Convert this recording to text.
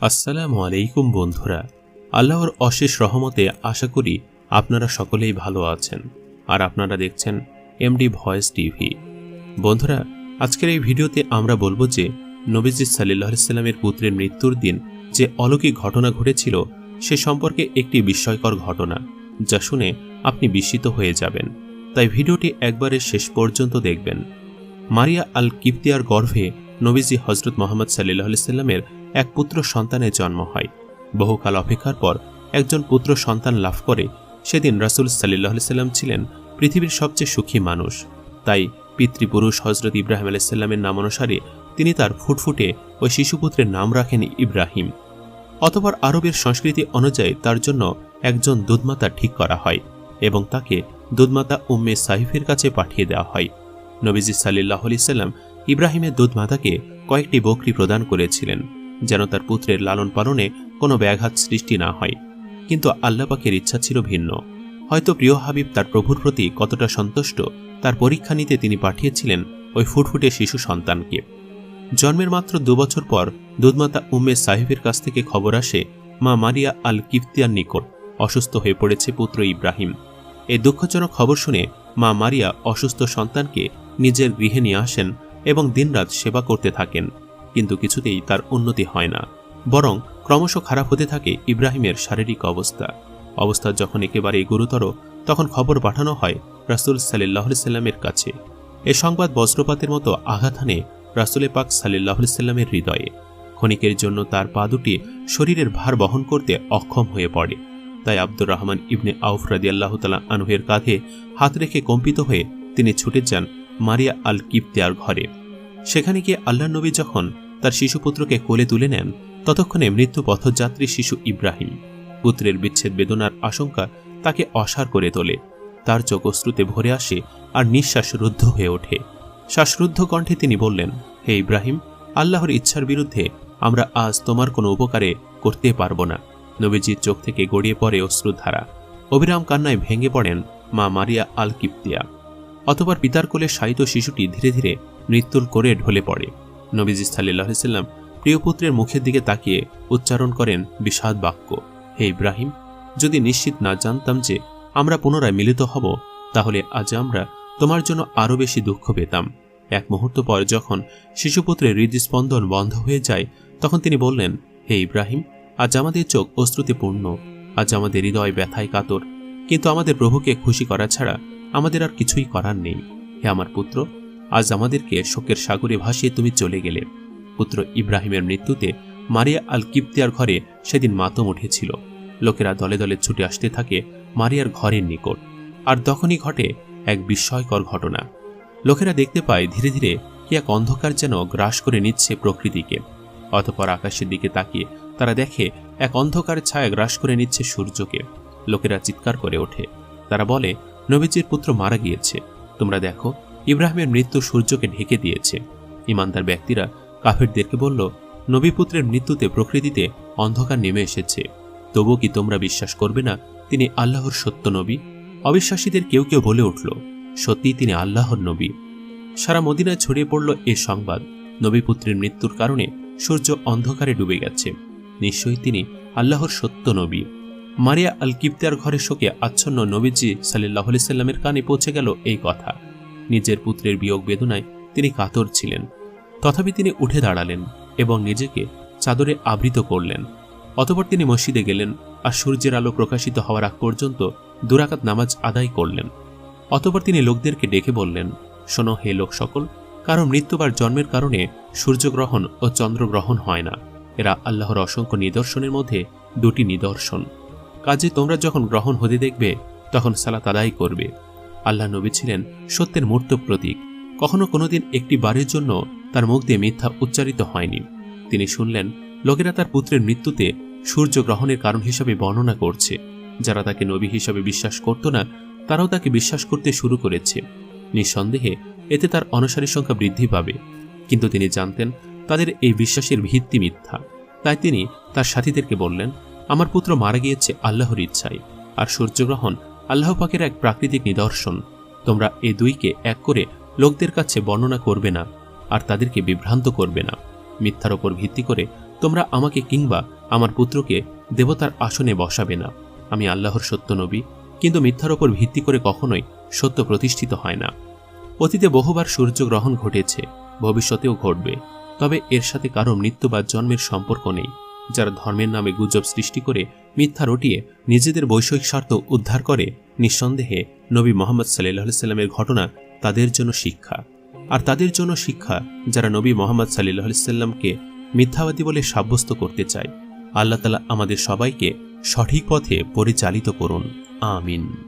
আসসালামু আলাইকুম বন্ধুরা, আল্লাহর অশেষ রহমতে আশা করি আপনারা সকলেই ভালো আছেন আর আপনারা দেখছেন এমডি ভয়েস টিভি। বন্ধুরা, আজকের এই ভিডিওতে আমরা বলবো যে নবীজি সাল্লাল্লাহু আলাইহি সাল্লামের পুত্রের মৃত্যুর দিন যে অলৌকিক ঘটনা ঘটেছিল সে সম্পর্কে একটি বিস্ময়কর ঘটনা, যা শুনে আপনি বিস্মিত হয়ে যাবেন। তাই ভিডিওটি একবারে শেষ পর্যন্ত দেখবেন। মারিয়া আল কিপ্তিয়ার গর্ভে নবীজি হযরত মুহাম্মদ সাল্লাল্লাহু আলাইহি সাল্লামের এক পুত্র সন্তানের জন্ম হয়। বহুকাল অপেক্ষার পর একজন পুত্র সন্তান লাভ করে। সেদিন রাসূল সাল্লাল্লাহু আলাইহি সাল্লাম ছিলেন পৃথিবীর সবচেয়ে সুখী মানুষ। তাই পিতৃপুরুষ হযরত ইব্রাহিম আলাইহিস সালামের নাম অনুসারে তিনি তার ফুটফুটে ওই শিশুপুত্রের নাম রাখেন ইব্রাহিম। অতঃপর আরবের সংস্কৃতি অনুযায়ী তার জন্য একজন দুধমাতা ঠিক করা হয় এবং তাকে দুধমাতা উম্মে সাহিফের কাছে পাঠিয়ে দেওয়া হয়। নবীজি সাল্লাল্লাহু আলাইহি সাল্লাম ইব্রাহিমের দুধমাতাকে কয়েকটি বকরি প্রদান করেছিলেন যেন তার পুত্রের লালন পালনে কোনো ব্যাঘাত সৃষ্টি না হয়। কিন্তু আল্লাহ পাকের ইচ্ছা ছিল ভিন্ন। হয়তো প্রিয় হাবিব তার প্রভুর প্রতি কতটা সন্তুষ্ট তার পরীক্ষা নিতে তিনি পাঠিয়েছিলেন ওই ফুটফুটে শিশু সন্তানকে। জন্মের মাত্র 2 বছর পর দুধমাতা উম্মে সাহিফের কাছ থেকে খবর আসে মা মারিয়া আল কিপ্তিয়ার নিকট অসুস্থ হয়ে পড়েছে পুত্র ইব্রাহিম। এই দুঃখজনক খবর শুনে মা মারিয়া অসুস্থ সন্তানকে নিজের গৃহে নিয়ে আসেন এবং দিনরাত সেবা করতে থাকেন। কিন্তু কিছুতেই তার উন্নতি হয় না, বরং ক্রমশ খারাপ হতে থাকে ইব্রাহিমের শারীরিক অবস্থা যখন একেবারে গুরুতর, তখন খবর পাঠানো হয় রাসূল সাল্লাল্লাহু আলাইহি সাল্লামের কাছে। এ সংবাদ বজ্রপাতের মতো আঘাত হানে রাসূল পাক সাল্লাল্লাহু আলাইহি সাল্লামের হৃদয়ে। ক্ষণিকের জন্য তার পা দুটি শরীরের ভার বহন করতে অক্ষম হয়ে পড়ে। তাই আব্দুর রহমান ইবনে আউফ রাদিয়াল্লাহু তাআলা আনহুর কাঁধে হাত রেখে কম্পিত হয়ে তিনি ছুটে যান মারিয়া আল কিপ্তিয়ার ঘরে। সেখানে গিয়ে আল্লাহর নবী যখন তার শিশুপুত্রকে কোলে তুলে নেন, ততক্ষণে মৃত্যু পথযাত্রী শিশু ইব্রাহিম। পুত্রের বিচ্ছেদ বেদনার আশঙ্কা তাকে অসাড় করে তোলে। তার চোখ অশ্রুতে ভরে আসে আর নিঃশ্বাস রুদ্ধ হয়ে ওঠে। শ্বাসরুদ্ধ কণ্ঠে তিনি বললেন, হে ইব্রাহিম, আল্লাহর ইচ্ছার বিরুদ্ধে আমরা আজ তোমার কোনো উপকারে করতে পারব না। নবীজির চোখ থেকে গড়িয়ে পড়ে অশ্রুধারা। অবিরাম কান্নায় ভেঙে পড়েন মা মারিয়া আল কিপ্তিয়া। অতঃপর পিতার কোলে শায়িত শিশুটি ধীরে ধীরে মৃত্যুর করে ঢলে পড়ে। নবীজি সাল্লাল্লাহু আলাইহি সাল্লাম প্রিয় পুত্রের মুখের দিকে তাকিয়ে উচ্চারণ করেন বিষাদ বাক্য, হে ইব্রাহিম, যদি নিশ্চিত না জানতাম যে আমরা পুনরায় মিলিত হব, তাহলে আজ আমরা তোমার জন্য আরও বেশি দুঃখ পেতাম। এক মুহূর্ত পর যখন শিশুপুত্রের হৃদস্পন্দন বন্ধ হয়ে যায়, তখন তিনি বললেন, হে ইব্রাহিম, আজ আমাদের চোখ অশ্রুতে পূর্ণ, আজ আমাদের হৃদয় ব্যথায় কাতর, কিন্তু আমাদের প্রভুকে খুশি করা ছাড়া আমাদের আর কিছুই করার নেই। হে আমার পুত্র, আজ আমাদেরকে শোকের সাগরে ভাসিয়ে তুমি চলে গেলে। পুত্র ইব্রাহিমের মৃত্যুতে মারিয়া আল কিপ্তিয়ার ঘরে সেদিন মাতম উঠেছিল। লোকেরা দলে দলে ছুটে আসতে থাকে মারিয়ার ঘরের নিকট। আর তখনই ঘটে এক বিস্ময়কর ঘটনা। লোকেরা দেখতে পায় ধীরে ধীরে কি এক অন্ধকার যেন গ্রাস করে নিচ্ছে প্রকৃতিকে। অতঃপর আকাশের দিকে তাকিয়ে তারা দেখে এক অন্ধকার ছায়া গ্রাস করে নিচ্ছে সূর্যকে। লোকেরা চিৎকার করে ওঠে। তারা বলে, নবীজির পুত্র মারা গিয়েছে। তোমরা দেখো, ইব্রাহিমের মৃত্যু সূর্যকে ঢেকে দিয়েছে। ইমানদার ব্যক্তিরা কাফেরদেরকে বলল, নবী পুত্রের মৃত্যুতে প্রকৃতিতে অন্ধকার নেমে এসেছে। তবু কি তোমরা বিশ্বাস করবে না তিনি আল্লাহর সত্য নবী? অবিশ্বাসীদের কেউ কেউ বলে উঠল, সত্যি তিনি আল্লাহর নবী। সারা মদিনায় ছড়িয়ে পড়ল এ সংবাদ, নবী পুত্রের মৃত্যুর কারণে সূর্য অন্ধকারে ডুবে গেছে। নিশ্চয়ই তিনি আল্লাহর সত্য নবী। মারিয়া আল কিপ্তিয়ার ঘরে শোকে আচ্ছন্ন নবীজি সাল্লাল্লাহু আলাইহি সাল্লামের কানে পৌঁছে গেল এই কথা। নিজের পুত্রের বিয়োগ বেদনায় তিনি কাতর ছিলেন। তথাপি তিনি উঠে দাঁড়ালেন এবং নিজেকে চাদরে আবৃত করলেন। অতঃপর তিনি মসজিদে গেলেন আর সূর্যের আলো প্রকাশিত হওয়ার আগ পর্যন্ত 2 রাকাত নামাজ আদায় করলেন। অতঃপর তিনি লোকদেরকে ডেকে বললেন, শোনো হে লোক সকল, কারণ মৃত্যু বা জন্মের কারণে সূর্যগ্রহণ ও চন্দ্রগ্রহণ হয় না। এরা আল্লাহর অসংখ্য নিদর্শনের মধ্যে 2টি নিদর্শন। কাজে তোমরা যখন গ্রহণ হতে দেখবে, তখন সালাত আদায় করবে। আল্লাহ নবী ছিলেন সত্যের মূর্ত প্রতীক। কখনো কোনোদিন একটি বারের জন্য তার মুখ দিয়ে মিথ্যা উচ্চারিত হয়নি। তিনি শুনলেন লোকেরা তার পুত্রের মৃত্যুতে সূর্য গ্রহণের কারণ হিসাবে বর্ণনা করছে। যারা তাকে নবী হিসাবে বিশ্বাস করত না, তারাও তাকে বিশ্বাস করতে শুরু করেছে। নিঃসন্দেহে এতে তার অনুসারীর সংখ্যা বৃদ্ধি পাবে। কিন্তু তিনি জানতেন তাদের এই বিশ্বাসের ভিত্তি মিথ্যা। তাই তিনি তার সাথীদেরকে বললেন, আমার পুত্র মারা গিয়েছে আল্লাহর ইচ্ছায়, আর সূর্যগ্রহণ আল্লাহ পাকের এক প্রাকৃতিক নিদর্শন। তোমরা এই দুইকে এক করে লোকদের কাছে বর্ণনা করবে না আর তাদেরকে বিভ্রান্ত করবে না। মিথ্যার ওপর ভিত্তি করে তোমরা আমাকে কিংবা আমার পুত্রকে দেবতার আসনে বসাবে না। আমি আল্লাহর সত্য নবী, কিন্তু মিথ্যার ওপর ভিত্তি করে কখনোই সত্য প্রতিষ্ঠিত হয় না। অতীতে বহুবার সূর্যগ্রহণ ঘটেছে, ভবিষ্যতেও ঘটবে, তবে এর সাথে কারো মৃত্যু বা জন্মের সম্পর্ক নেই। যারা ধর্মের নামে গুজব সৃষ্টি করে মিথ্যা রটিয়ে নিজেদের বৈষয়িক স্বার্থ উদ্ধার করে, নিঃসন্দেহে নবী মোহাম্মদ সাল্লাল্লাহু আলাইহি সাল্লামের ঘটনা তাদের জন্য শিক্ষা। আর তাদের জন্য শিক্ষা যারা নবী মোহাম্মদ সাল্লাল্লাহু আলাইহি সাল্লামকে মিথ্যাবাদী বলে সাব্যস্ত করতে চায়। আল্লাহ তাআলা আমাদের সবাইকে সঠিক পথে পরিচালিত করুন। আমিন।